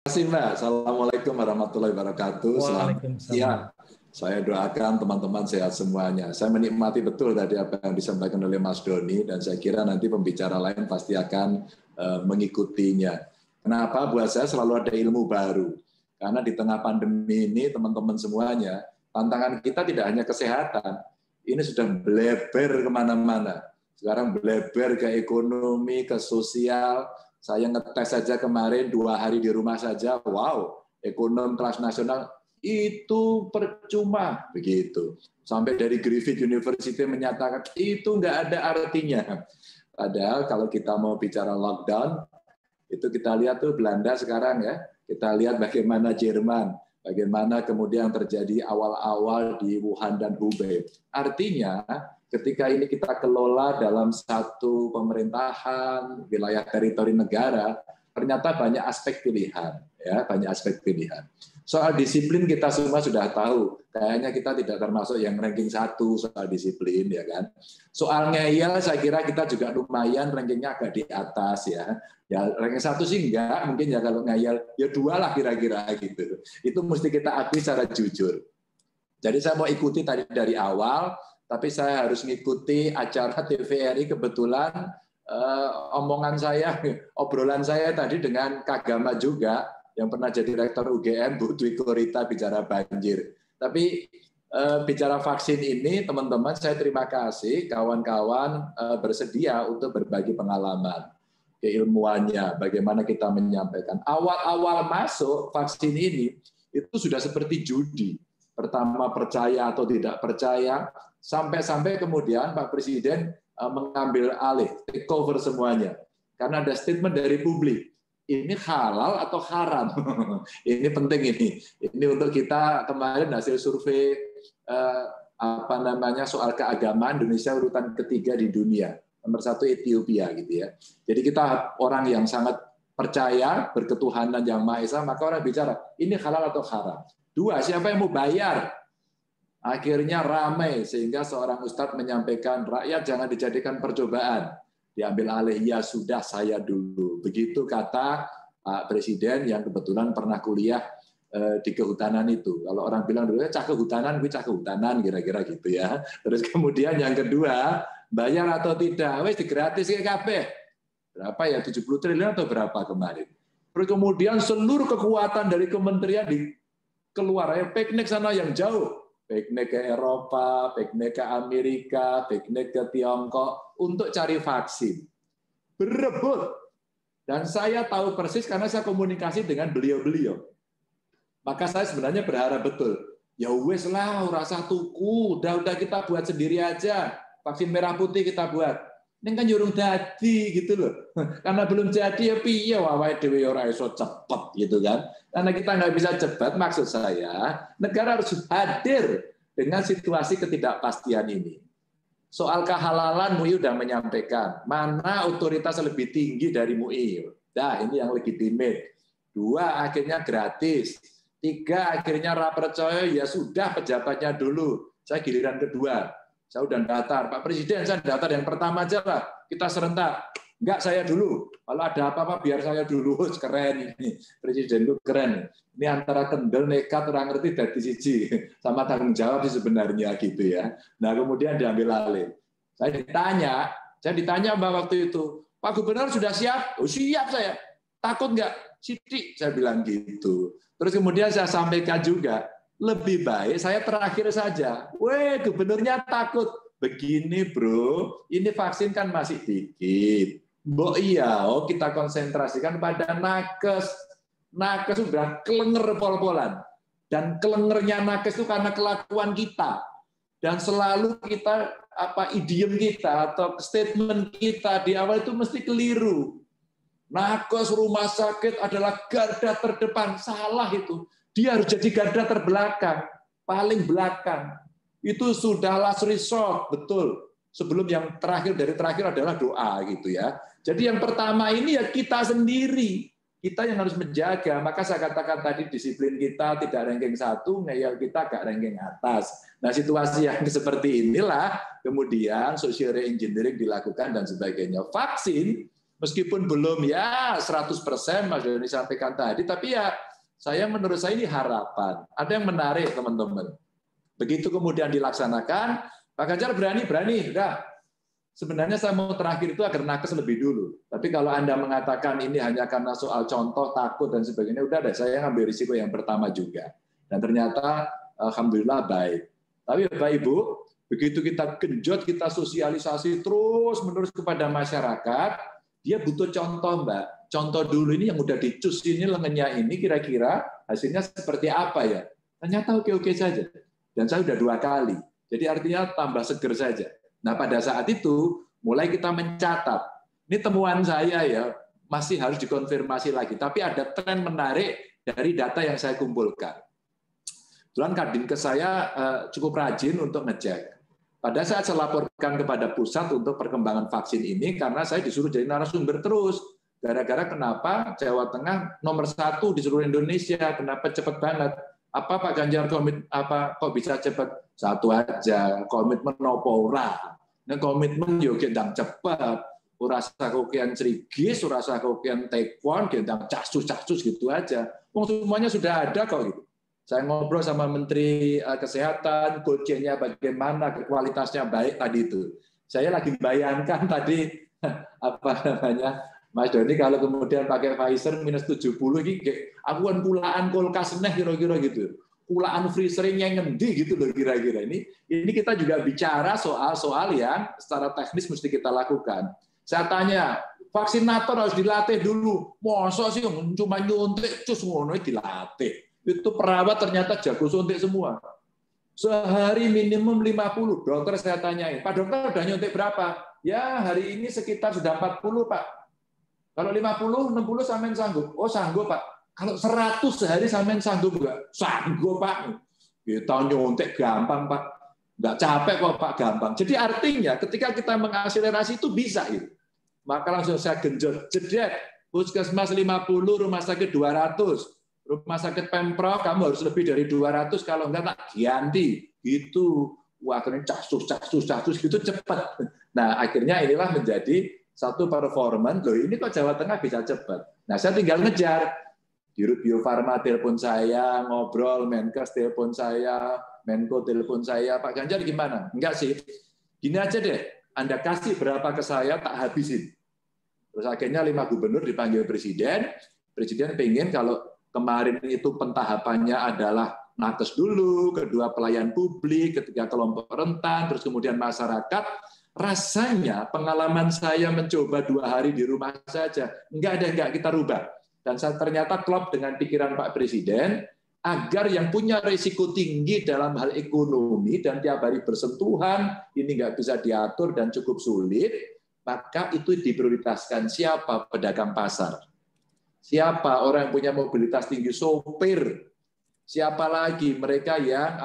Terima kasih Mbak. Assalamualaikum warahmatullahi wabarakatuh. Selamat siang. Waalaikumsalam. Saya doakan teman-teman sehat semuanya. Saya menikmati betul tadi apa yang disampaikan oleh Mas Doni dan saya kira nanti pembicara lain pasti akan mengikutinya. Kenapa? Buat saya selalu ada ilmu baru. Karena di tengah pandemi ini teman-teman semuanya, tantangan kita tidak hanya kesehatan, ini sudah bleber kemana-mana. Sekarang bleber ke ekonomi, ke sosial. Saya ngetes saja kemarin 2 hari di rumah saja, wow, ekonom kelas nasional itu percuma begitu. Sampai dari Griffith University menyatakan itu nggak ada artinya. Padahal kalau kita mau bicara lockdown, itu kita lihat tuh Belanda sekarang ya, kita lihat bagaimana Jerman, bagaimana kemudian terjadi awal-awal di Wuhan dan Hubei. Artinya ketika ini kita kelola dalam satu pemerintahan, wilayah teritori negara, ternyata banyak aspek pilihan, ya, banyak aspek pilihan. Soal disiplin kita semua sudah tahu, kayaknya kita tidak termasuk yang ranking 1 soal disiplin, ya kan. Soal ngeyel, saya kira kita juga lumayan rankingnya agak di atas ya. Ya ranking 1 sih enggak, mungkin ya kalau ngeyel ya 2 lah kira-kira gitu. Itu mesti kita akui secara jujur. Jadi saya mau ikuti tadi dari awal, tapi saya harus mengikuti acara TVRI kebetulan omongan saya, obrolan saya tadi dengan Kak Gama juga, yang pernah jadi rektor UGM, Bu Dwi Korita bicara banjir. Tapi bicara vaksin ini, teman-teman, saya terima kasih kawan-kawan bersedia untuk berbagi pengalaman, keilmuannya, bagaimana kita menyampaikan. Awal-awal masuk vaksin ini, itu sudah seperti judi. Pertama percaya atau tidak percaya, sampai kemudian Pak Presiden mengambil alih, take over semuanya. Karena ada statement dari publik, ini halal atau haram? Ini penting ini. Ini untuk kita kemarin hasil survei soal keagamaan Indonesia urutan ketiga di dunia, nomor 1 Ethiopia gitu ya. Jadi kita orang yang sangat percaya berketuhanan yang Maha Esa, maka orang bicara ini halal atau haram. 2, siapa yang mau bayar? Akhirnya ramai sehingga seorang ustadz menyampaikan rakyat jangan dijadikan percobaan. Diambil alih, ya sudah saya dulu. Begitu kata Pak Presiden yang kebetulan pernah kuliah di kehutanan itu. Kalau orang bilang dulu, cah kehutanan, gue cah kehutanan, kira-kira gitu ya. Terus kemudian yang kedua, bayar atau tidak? Wes digratis ke kabeh. Berapa ya, 70 triliun atau berapa kemarin? Terus kemudian seluruh kekuatan dari kementerian keluar, piknik sana yang jauh. Piknik ke Eropa, piknik ke Amerika, piknik ke Tiongkok untuk cari vaksin. Berebut. Dan saya tahu persis karena saya komunikasi dengan beliau-beliau. Maka saya sebenarnya berharap betul. Ya wes lah, rasa tuku, udah kita buat sendiri aja. Vaksin merah putih kita buat. Ini kan jurung dadi gitu loh. Karena belum jadi ya piye wae dhewe ora iso cepet gitu kan. Karena kita nggak bisa cepat, maksud saya negara harus hadir dengan situasi ketidakpastian ini. Soal kehalalan MUI sudah menyampaikan, mana otoritas lebih tinggi dari MUI. Nah, ini yang legitimate. 2, akhirnya gratis. 3, akhirnya percaya, ya sudah pejabatnya dulu. Saya giliran kedua. Saya udah daftar, Pak Presiden, saya daftar yang pertama aja lah. Kita serentak. Enggak, saya dulu. Kalau ada apa-apa, biar saya dulu. Keren ini. Presiden itu keren. Ini antara kendel, nekat, orang ngerti, dari siji. Sama tanggung jawab sih sebenarnya gitu ya. Nah, kemudian diambil alih. Saya ditanya Mbak waktu itu, Pak Gubernur sudah siap? Oh, siap saya. Takut enggak? Sidik, saya bilang gitu. Terus kemudian saya sampaikan juga, lebih baik saya terakhir saja. Weh, gubernurnya takut. Begini bro, ini vaksin kan masih dikit. Mbok iya, kita konsentrasikan pada nakes. Nakes sudah kelenger pol-polan. Dan kelengernya nakes itu karena kelakuan kita. Dan selalu kita, idiom kita atau statement kita di awal itu mesti keliru. Nakes rumah sakit adalah garda terdepan. Salah itu. Dia harus jadi garda terbelakang, paling belakang. Itu sudah last resort, betul. Sebelum yang terakhir dari terakhir adalah doa gitu ya. Jadi yang pertama ini ya kita sendiri. Kita yang harus menjaga. Maka saya katakan tadi disiplin kita tidak ranking 1, ngeyel kita gak ranking atas. Nah, situasi yang seperti inilah kemudian social engineering dilakukan dan sebagainya. Vaksin Meskipun belum ya 100% Mas Doni sampaikan tadi, tapi ya menurut saya ini harapan. Ada yang menarik teman-teman. Begitu kemudian dilaksanakan, Pak Ganjar berani, udah. Sebenarnya saya mau terakhir itu agar nakes lebih dulu. Tapi kalau Anda mengatakan ini hanya karena soal contoh, takut, dan sebagainya, udah deh, saya ngambil risiko yang pertama juga. Dan ternyata, alhamdulillah baik. Tapi Bapak Ibu, begitu kita genjot, kita sosialisasi terus-menerus kepada masyarakat, dia butuh contoh, Mbak. Contoh dulu ini yang udah dicus ini, lengannya ini, kira-kira hasilnya seperti apa ya? Ternyata oke-oke saja. Dan saya udah 2 kali. Jadi artinya tambah seger saja. Nah, pada saat itu mulai kita mencatat. Ini temuan saya ya, masih harus dikonfirmasi lagi. Tapi ada tren menarik dari data yang saya kumpulkan. Kebetulan Kadinkes saya cukup rajin untuk ngecek. Pada saat saya laporkan kepada pusat untuk perkembangan vaksin ini, karena saya disuruh jadi narasumber terus. Gara-gara kenapa Jawa Tengah nomor 1 di seluruh Indonesia, kenapa cepat banget? Apa Pak Ganjar kok bisa cepat? Satu aja, komitmen nopo ora. Nah, komitmen yo gendang cepat. Ora sakokian cerigis, ora sakokian tekon, gendang casus-casus gitu aja. Semuanya sudah ada kok gitu. Saya ngobrol sama Menteri Kesehatan, goalnya bagaimana, kualitasnya baik tadi itu. Saya lagi bayangkan tadi apa namanya, Mas Doni kalau kemudian pakai Pfizer minus 70 ini, aku kan pulaan kulkas neh kira-kira gitu. Pulaan freezernya ngendi gitu loh kira-kira. Ini kita juga bicara soal yang secara teknis mesti kita lakukan. Saya tanya, vaksinator harus dilatih dulu. Masa sih cuma nyuntik cus ngono dilatih. Itu perawat ternyata jago suntik semua. Sehari minimum 50. Dokter saya tanyain, Pak dokter udah nyuntik berapa? Ya hari ini sekitar sudah 40 Pak. Kalau 50, 60 sampean sanggup? Oh sanggup Pak. Kalau 100 sehari sampean sanggup enggak? Sanggup Pak. Kita nyuntik gampang Pak. Enggak capek kok Pak, gampang. Jadi artinya ketika kita mengakselerasi itu bisa gitu. Maka langsung saya genjot, jedet. Puskesmas 50, rumah sakit 200. Rumah sakit Pemprov kamu harus lebih dari 200, kalau enggak tak ganti. Gitu. Wah, akhirnya casus gitu cepat. Nah, akhirnya inilah menjadi satu performan. Loh, ini kok Jawa Tengah bisa cepat. Nah, saya tinggal ngejar. Dirut Bio Farma telepon saya, ngobrol, Menkes telepon saya, Menko telepon saya, Pak Ganjar gimana? Enggak sih. Gini aja deh, Anda kasih berapa ke saya, tak habisin. Terus akhirnya 5 gubernur dipanggil Presiden. Presiden pengen kalau kemarin itu pentahapannya adalah nakes dulu, kedua pelayan publik, ketiga kelompok rentan, terus kemudian masyarakat. Rasanya pengalaman saya mencoba 2 hari di rumah saja, enggak kita rubah. Dan saya ternyata klop dengan pikiran Pak Presiden, agar yang punya risiko tinggi dalam hal ekonomi dan tiap hari bersentuhan, ini nggak bisa diatur dan cukup sulit, maka itu diprioritaskan. Siapa? Pedagang pasar. Siapa orang yang punya mobilitas tinggi, sopir. Siapa lagi mereka yang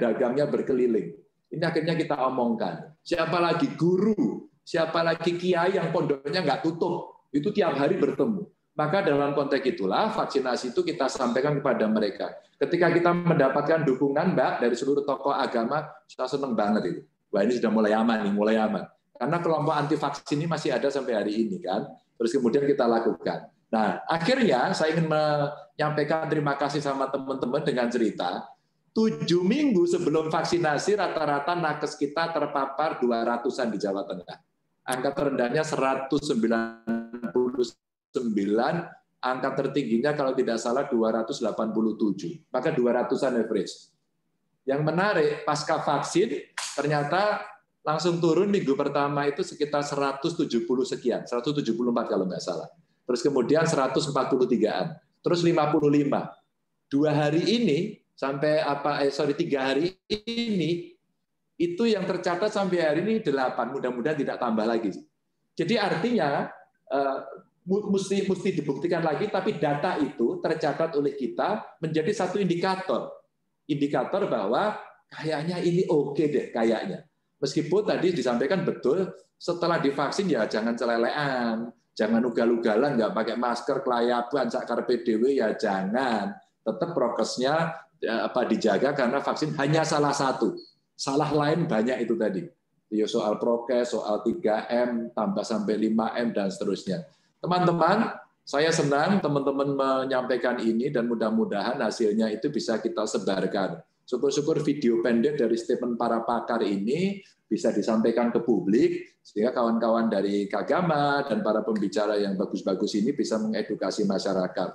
dagangnya berkeliling. Ini akhirnya kita omongkan. Siapa lagi guru, siapa lagi kiai yang pondoknya nggak tutup, itu tiap hari bertemu. Maka dalam konteks itulah vaksinasi itu kita sampaikan kepada mereka. Ketika kita mendapatkan dukungan Mbak dari seluruh tokoh agama, saya senang banget itu. Wah ini sudah mulai aman nih, mulai aman. Karena kelompok anti vaksin ini masih ada sampai hari ini kan. Terus kemudian kita lakukan. Nah, akhirnya saya ingin menyampaikan terima kasih sama teman-teman dengan cerita, 7 minggu sebelum vaksinasi rata-rata nakes kita terpapar 200-an di Jawa Tengah. Angka terendahnya 199, angka tertingginya kalau tidak salah 287. Maka 200-an average. Yang menarik, pasca vaksin ternyata langsung turun minggu pertama itu sekitar 170 sekian, 174 kalau nggak salah. Terus kemudian 143-an, terus 55. 2 hari ini sampai 3 hari ini itu yang tercatat sampai hari ini 8. Mudah-mudahan tidak tambah lagi. Jadi artinya mesti dibuktikan lagi, tapi data itu tercatat oleh kita menjadi satu indikator bahwa kayaknya ini oke deh kayaknya. Meskipun tadi disampaikan betul, setelah divaksin ya jangan celelean. Jangan ugal-ugalan, nggak pakai masker, kelayaban, sakar PDW, ya jangan. Tetap prokesnya dijaga karena vaksin hanya salah satu. Salah lain banyak itu tadi. soal prokes, soal 3M, tambah sampai 5M, dan seterusnya. Teman-teman, saya senang teman-teman menyampaikan ini dan mudah-mudahan hasilnya itu bisa kita sebarkan. Syukur-syukur video pendek dari statement para pakar ini bisa disampaikan ke publik, sehingga kawan-kawan dari Kagama dan para pembicara yang bagus-bagus ini bisa mengedukasi masyarakat.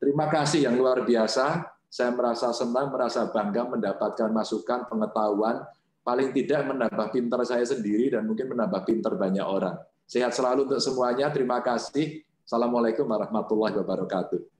Terima kasih yang luar biasa. Saya merasa senang, merasa bangga mendapatkan masukan, pengetahuan, paling tidak menambah pintar saya sendiri dan mungkin menambah pintar banyak orang. Sehat selalu untuk semuanya. Terima kasih. Assalamualaikum warahmatullahi wabarakatuh.